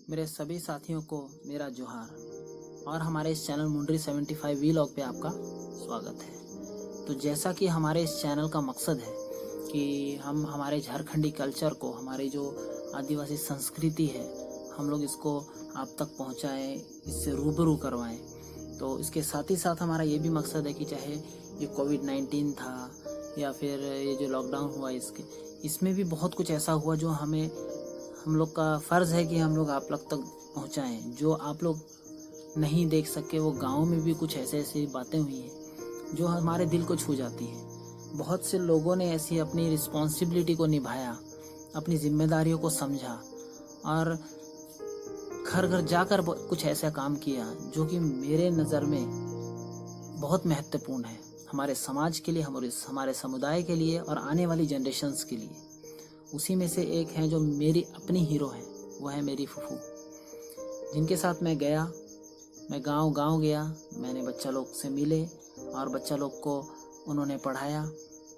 मेरे सभी साथियों को मेरा जोहार और हमारे इस चैनल मुंडरी 75 वीलॉग पे आपका स्वागत है। तो जैसा कि हमारे इस चैनल का मकसद है कि हम हमारे झारखंडी कल्चर को, हमारी जो आदिवासी संस्कृति है, हम लोग इसको आप तक पहुंचाएं, इससे रूबरू करवाएं। तो इसके साथ ही साथ हमारा ये भी मकसद है कि चाहे ये कोविड-19 था या फिर ये जो लॉकडाउन हुआ, इसमें भी बहुत कुछ ऐसा हुआ जो हम लोग का फ़र्ज़ है कि हम लोग आप लोग तक पहुंचाएं। जो आप लोग नहीं देख सके, वो गांव में भी कुछ ऐसी बातें हुई हैं जो हमारे दिल को छू जाती हैं। बहुत से लोगों ने ऐसी अपनी रिस्पॉन्सिबिलिटी को निभाया, अपनी जिम्मेदारियों को समझा और घर घर जाकर कुछ ऐसा काम किया जो कि मेरे नज़र में बहुत महत्वपूर्ण है, हमारे समाज के लिए, हमारे समुदाय के लिए और आने वाली जनरेशन्स के लिए। उसी में से एक है जो मेरी अपनी हीरो है, वो है मेरी फूफू, जिनके साथ मैं गांव गया। मैंने बच्चा लोग से मिले और बच्चा लोग को उन्होंने पढ़ाया।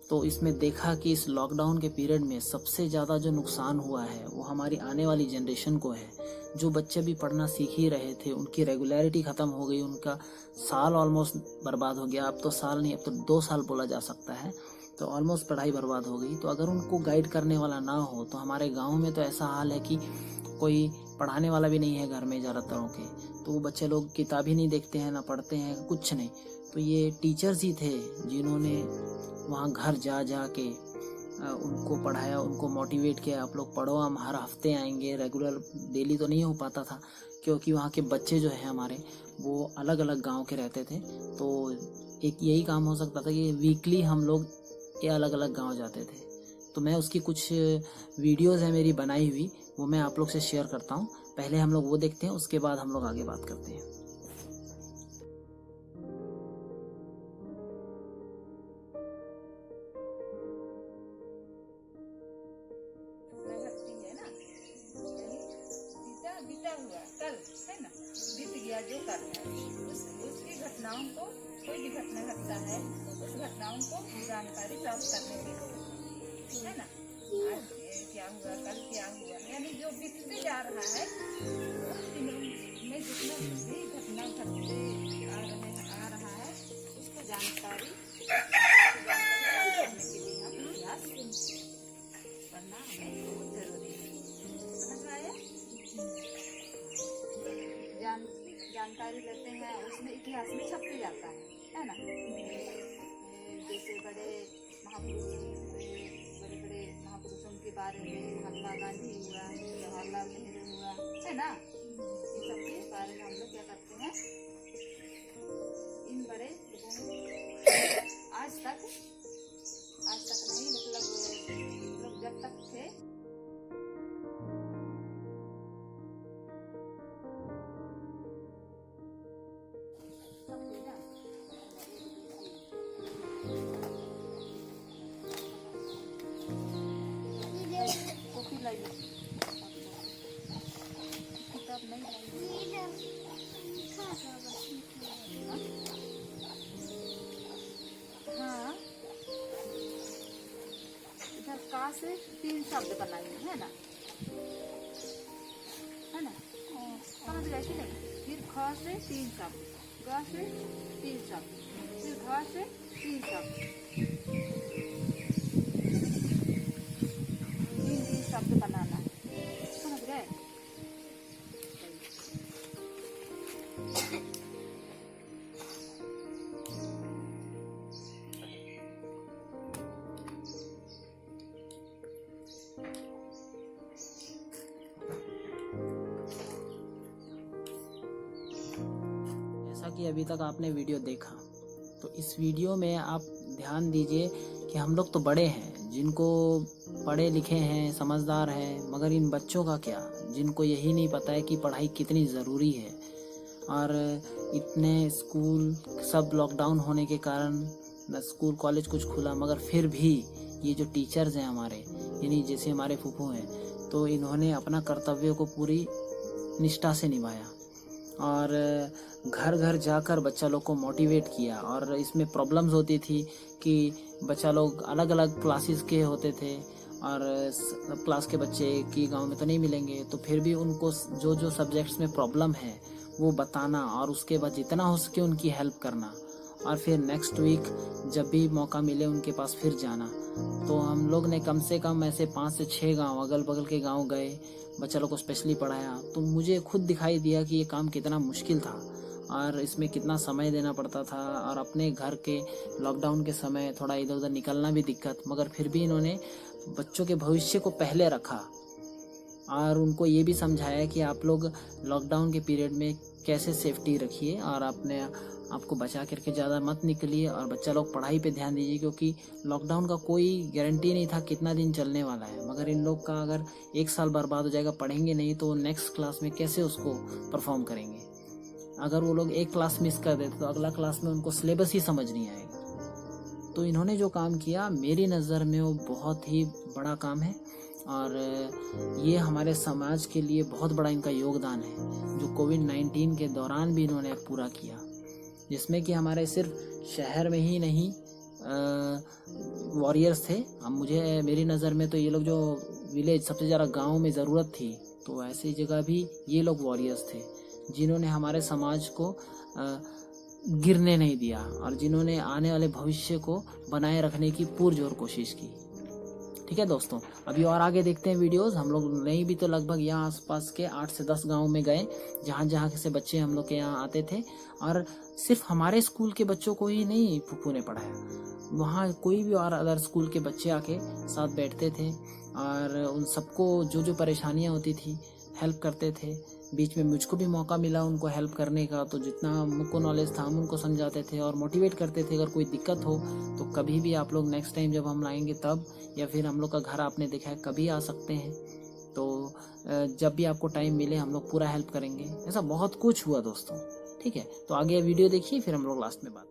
तो इसमें देखा कि इस लॉकडाउन के पीरियड में सबसे ज़्यादा जो नुकसान हुआ है वो हमारी आने वाली जनरेशन को है। जो बच्चे भी पढ़ना सीख ही रहे थे, उनकी रेगुलरिटी ख़त्म हो गई, उनका साल ऑलमोस्ट बर्बाद हो गया। अब तो साल नहीं, अब तो 2 साल बोला जा सकता है। तो ऑलमोस्ट पढ़ाई बर्बाद हो गई। तो अगर उनको गाइड करने वाला ना हो तो हमारे गांव में तो ऐसा हाल है कि कोई पढ़ाने वाला भी नहीं है घर में ज़्यादातरों के। तो वो बच्चे लोग किताब ही नहीं देखते हैं, ना पढ़ते हैं, कुछ नहीं। तो ये टीचर्स ही थे जिन्होंने वहाँ घर जा के उनको पढ़ाया, उनको मोटिवेट किया, आप लोग पढ़ो, हम हर हफ्ते आएंगे। रेगुलर डेली तो नहीं हो पाता था क्योंकि वहाँ के बच्चे जो हैं हमारे, वो अलग अलग गांव के रहते थे। तो एक यही काम हो सकता था कि वीकली हम लोग ये अलग अलग गांव जाते थे। तो मैं उसकी कुछ वीडियोज़ है मेरी बनाई हुई, वो मैं आप लोग से शेयर करता हूँ। पहले हम लोग वो देखते हैं, उसके बाद हम लोग आगे बात करते हैं। बीता हुआ कल है ना, बीत गया जो कल है, उसकी घटनाओं को, कोई भी घटना घटता है उस घटनाओं को जानकारी प्राप्त करने के लिए, है ना। आज क्या हुआ, कल क्या हुआ, यानी जो बीतते जा रहा है उस दिनों में जितना भी घटना घटते आ रहा है उसको जानकारी करने के लिए हम इतिहास पढ़ना हमें बहुत जरूरी है। समझ में आया? जानकारी लेते हैं, उसमें इतिहास में छपते जाता है ना। जैसे बड़े महापुरुषों के बारे में महात्मा गांधी हुआ, जवाहरलाल नेहरू हुआ, है ना। ये सब के बारे में हम लोग क्या करते हैं, इन बड़े आज तक नहीं, मतलब जब तक थे किताब नहीं हाँ, इधर का से 3 शब्द बनाइए, है ना, समझ गए कि नहीं। फिर ख से 3 शब्द, ग से 3 शब्द, फिर घ से 3 शब्द, 3 शब्द बनाना है, समझ गए। जैसा कि अभी तक आपने वीडियो देखा, तो इस वीडियो में आप ध्यान दीजिए कि हम लोग तो बड़े हैं, जिनको पढ़े लिखे हैं, समझदार हैं, मगर इन बच्चों का क्या, जिनको यही नहीं पता है कि पढ़ाई कितनी ज़रूरी है। और इतने स्कूल सब लॉकडाउन होने के कारण न स्कूल कॉलेज कुछ खुला, मगर फिर भी ये जो टीचर्स हैं हमारे, यानी जैसे हमारे फूफू हैं, तो इन्होंने अपना कर्तव्य को पूरी निष्ठा से निभाया और घर घर जाकर बच्चा लोग को मोटिवेट किया। और इसमें प्रॉब्लम्स होती थी कि बच्चा लोग अलग अलग क्लासेस के होते थे और सब क्लास के बच्चे एक ही गांव में तो नहीं मिलेंगे, तो फिर भी उनको जो जो सब्जेक्ट्स में प्रॉब्लम है वो बताना और उसके बाद जितना हो सके उनकी हेल्प करना, और फिर नेक्स्ट वीक जब भी मौका मिले उनके पास फिर जाना। तो हम लोग ने कम से कम ऐसे 5 से 6 गांव अगल बगल के गांव गए, बच्चा लोग को स्पेशली पढ़ाया। तो मुझे खुद दिखाई दिया कि ये काम कितना मुश्किल था और इसमें कितना समय देना पड़ता था, और अपने घर के लॉकडाउन के समय थोड़ा इधर उधर निकलना भी दिक्कत, मगर फिर भी इन्होंने बच्चों के भविष्य को पहले रखा और उनको ये भी समझाया कि आप लोग लॉकडाउन के पीरियड में कैसे सेफ्टी रखिए और अपने आपको बचा करके ज़्यादा मत निकलिए, और बच्चा लोग पढ़ाई पे ध्यान दीजिए, क्योंकि लॉकडाउन का कोई गारंटी नहीं था कितना दिन चलने वाला है। मगर इन लोग का अगर 1 साल बर्बाद हो जाएगा, पढ़ेंगे नहीं तो नेक्स्ट क्लास में कैसे उसको परफॉर्म करेंगे। अगर वो लोग एक क्लास मिस कर देते तो अगला क्लास में उनको सिलेबस ही समझ नहीं आएगा। तो इन्होंने जो काम किया मेरी नज़र में वो बहुत ही बड़ा काम है, और ये हमारे समाज के लिए बहुत बड़ा इनका योगदान है, जो कोविड-19 के दौरान भी इन्होंने पूरा किया, जिसमें कि हमारे सिर्फ शहर में ही नहीं वॉरियर्स थे। अब मेरी नज़र में तो ये लोग जो विलेज सबसे ज़्यादा गांव में ज़रूरत थी, तो ऐसी जगह भी ये लोग वॉरियर्स थे, जिन्होंने हमारे समाज को गिरने नहीं दिया और जिन्होंने आने वाले भविष्य को बनाए रखने की पुरजोर कोशिश की। ठीक है दोस्तों, अभी और आगे देखते हैं वीडियोस। हम लोग नहीं भी तो लगभग यहाँ आसपास के 8 से 10 गांव में गए, जहाँ जहाँ से बच्चे हम लोग के यहाँ आते थे, और सिर्फ हमारे स्कूल के बच्चों को ही नहीं फूफू ने पढ़ाया, वहाँ कोई भी और अदर स्कूल के बच्चे आके साथ बैठते थे और उन सबको जो जो परेशानियाँ होती थी हेल्प करते थे। बीच में मुझको भी मौका मिला उनको हेल्प करने का, तो जितना हमको नॉलेज था हम उनको समझाते थे और मोटिवेट करते थे। अगर कोई दिक्कत हो तो कभी भी आप लोग नेक्स्ट टाइम जब हम लाएंगे तब, या फिर हम लोग का घर आपने देखा है कभी आ सकते हैं, तो जब भी आपको टाइम मिले हम लोग पूरा हेल्प करेंगे। ऐसा बहुत कुछ हुआ दोस्तों। ठीक है, तो आगे वीडियो देखिए, फिर हम लोग लास्ट में बात।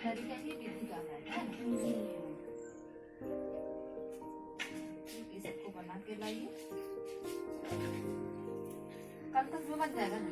तरीका ही विधि का है ये सबको बना के लाइए, कल तक जो बन जाएगा ना।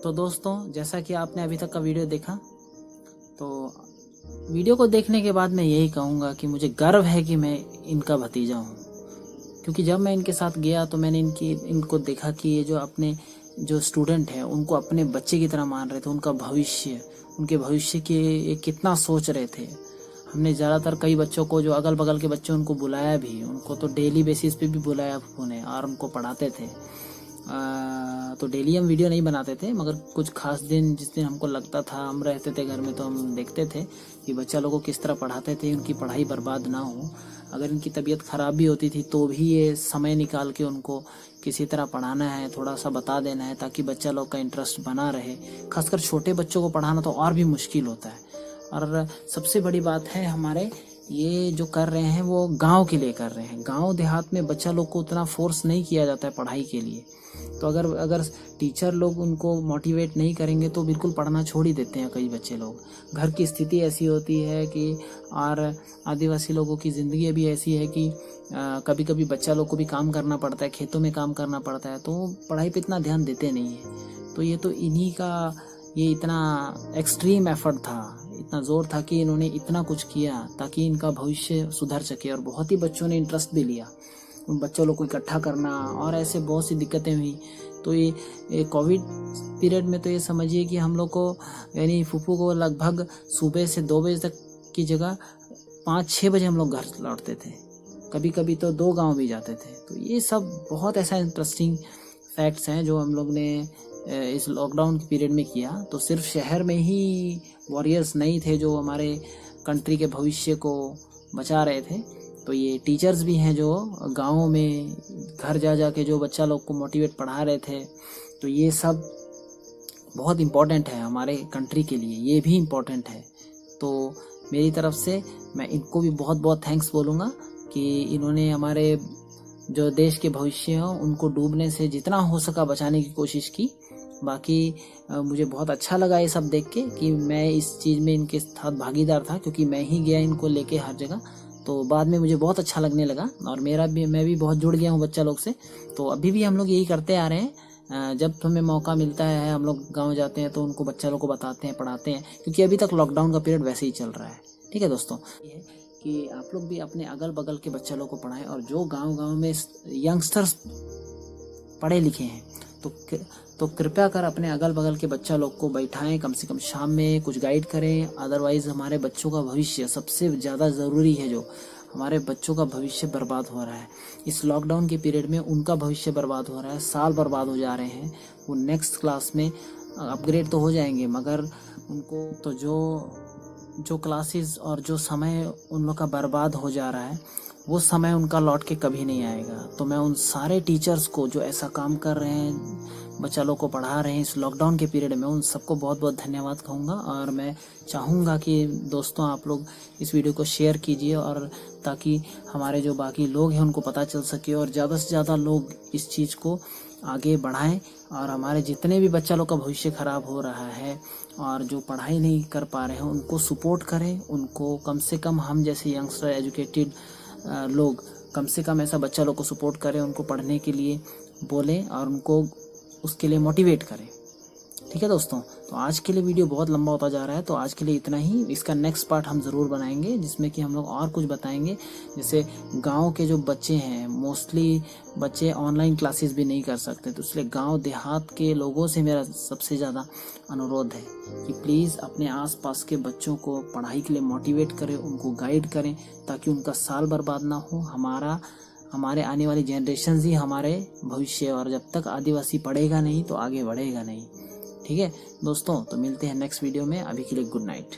तो दोस्तों, जैसा कि आपने अभी तक का वीडियो देखा, तो वीडियो को देखने के बाद मैं यही कहूँगा कि मुझे गर्व है कि मैं इनका भतीजा हूँ, क्योंकि जब मैं इनके साथ गया तो मैंने इनको देखा कि ये जो स्टूडेंट हैं उनको अपने बच्चे की तरह मान रहे थे। उनके भविष्य की ये कितना सोच रहे थे। हमने ज़्यादातर कई बच्चों को, जो अगल बगल के बच्चे, उनको बुलाया भी, उनको तो डेली बेसिस पे भी बुलाया फूफू ने, और उनको पढ़ाते थे। तो डेली हम वीडियो नहीं बनाते थे, मगर कुछ खास दिन जिस दिन हमको लगता था, हम रहते थे घर में, तो हम देखते थे कि बच्चा लोगों को किस तरह पढ़ाते थे, उनकी पढ़ाई बर्बाद ना हो। अगर इनकी तबीयत ख़राब भी होती थी तो भी ये समय निकाल के उनको किसी तरह पढ़ाना है, थोड़ा सा बता देना है, ताकि बच्चा लोग का इंटरेस्ट बना रहे। खासकर छोटे बच्चों को पढ़ाना तो और भी मुश्किल होता है। और सबसे बड़ी बात है, हमारे ये जो कर रहे हैं वो गांव के लिए कर रहे हैं। गांव देहात में बच्चा लोग को उतना फोर्स नहीं किया जाता है पढ़ाई के लिए, तो अगर टीचर लोग उनको मोटिवेट नहीं करेंगे तो बिल्कुल पढ़ना छोड़ ही देते हैं कई बच्चे लोग। घर की स्थिति ऐसी होती है कि, और आदिवासी लोगों की ज़िंदगी भी ऐसी है कि कभी कभी बच्चा लोग को भी काम करना पड़ता है, खेतों में काम करना पड़ता है, तो पढ़ाई पे इतना ध्यान देते नहीं है। तो ये तो इन्हीं का ये इतना एक्सट्रीम एफर्ट था, इतना ज़ोर था कि इन्होंने इतना कुछ किया ताकि इनका भविष्य सुधर सके। और बहुत ही बच्चों ने इंटरेस्ट भी लिया उन बच्चों लोग को इकट्ठा करना, और ऐसे बहुत सी दिक्कतें हुई। तो ये कोविड पीरियड में तो ये समझिए कि हम लोग को, यानी फूफू को, लगभग सुबह से 2 बजे तक की जगह 5-6 बजे हम लोग घर लौटते थे, कभी कभी तो 2 गांव भी जाते थे। तो ये सब बहुत ऐसा इंटरेस्टिंग फैक्ट्स हैं जो हम लोग ने इस लॉकडाउन के पीरियड में किया। तो सिर्फ शहर में ही वॉरियर्स नहीं थे जो हमारे कंट्री के भविष्य को बचा रहे थे, तो ये टीचर्स भी हैं जो गाँव में घर जा जा के जो बच्चा लोग को मोटिवेट पढ़ा रहे थे, तो ये सब बहुत इम्पोर्टेंट है हमारे कंट्री के लिए, ये भी इम्पोर्टेंट है। तो मेरी तरफ से मैं इनको भी बहुत बहुत थैंक्स बोलूँगा कि इन्होंने हमारे जो देश के भविष्य हो उनको डूबने से जितना हो सका बचाने की कोशिश की। बाकी मुझे बहुत अच्छा लगा ये सब देख के कि मैं इस चीज़ में इनके साथ भागीदार था, क्योंकि मैं ही गया इनको लेके हर जगह। तो बाद में मुझे बहुत अच्छा लगने लगा और मैं भी बहुत जुड़ गया हूँ बच्चा लोग से। तो अभी भी हम लोग यही करते आ रहे हैं, जब हमें मौका मिलता है हम लोग गाँव जाते हैं तो उनको बच्चा लोग को बताते हैं, पढ़ाते हैं, क्योंकि अभी तक लॉकडाउन का पीरियड वैसे ही चल रहा है। ठीक है दोस्तों, ये कि आप लोग भी अपने अगल बगल के बच्चा लोग को पढ़ाएं, और जो गांव में यंगस्टर्स पढ़े लिखे हैं तो कृपया कर अपने अगल बगल के बच्चा लोग को बैठाएं, कम से कम शाम में कुछ गाइड करें। अदरवाइज़ हमारे बच्चों का भविष्य सबसे ज़्यादा ज़रूरी है, जो हमारे बच्चों का भविष्य बर्बाद हो रहा है इस लॉकडाउन के पीरियड में, उनका भविष्य बर्बाद हो रहा है, साल बर्बाद हो जा रहे हैं। वो नेक्स्ट क्लास में अपग्रेड तो हो जाएंगे, मगर उनको तो जो क्लासेस और जो समय उन लोग का बर्बाद हो जा रहा है, वो समय उनका लौट के कभी नहीं आएगा। तो मैं उन सारे टीचर्स को जो ऐसा काम कर रहे हैं, बच्चा लोग को पढ़ा रहे हैं इस लॉकडाउन के पीरियड में, उन सबको बहुत बहुत धन्यवाद कहूँगा। और मैं चाहूँगा कि दोस्तों आप लोग इस वीडियो को शेयर कीजिए, और ताकि हमारे जो बाकी लोग हैं उनको पता चल सके और ज़्यादा से ज़्यादा लोग इस चीज़ को आगे बढ़ाएं, और हमारे जितने भी बच्चा लोग का भविष्य ख़राब हो रहा है और जो पढ़ाई नहीं कर पा रहे हैं उनको सपोर्ट करें। उनको कम से कम हम जैसे यंगस्टर एजुकेटेड लोग कम से कम ऐसा बच्चा लोग को सपोर्ट करें, उनको पढ़ने के लिए बोलें और उनको उसके लिए मोटिवेट करें। ठीक है दोस्तों, तो आज के लिए वीडियो बहुत लंबा होता जा रहा है, तो आज के लिए इतना ही। इसका नेक्स्ट पार्ट हम ज़रूर बनाएंगे जिसमें कि हम लोग और कुछ बताएंगे। जैसे गांव के जो बच्चे हैं, मोस्टली बच्चे ऑनलाइन क्लासेस भी नहीं कर सकते, तो इसलिए गांव देहात के लोगों से मेरा सबसे ज़्यादा अनुरोध है कि प्लीज़ अपने आसपास के बच्चों को पढ़ाई के लिए मोटिवेट करें, उनको गाइड करें, ताकि उनका साल बर्बाद ना हो। हमारे आने वाली जनरेशन ही हमारे भविष्य, और जब तक आदिवासी पढ़ेगा नहीं तो आगे बढ़ेगा नहीं। ठीक है दोस्तों, तो मिलते हैं नेक्स्ट वीडियो में। अभी के लिए गुड नाइट।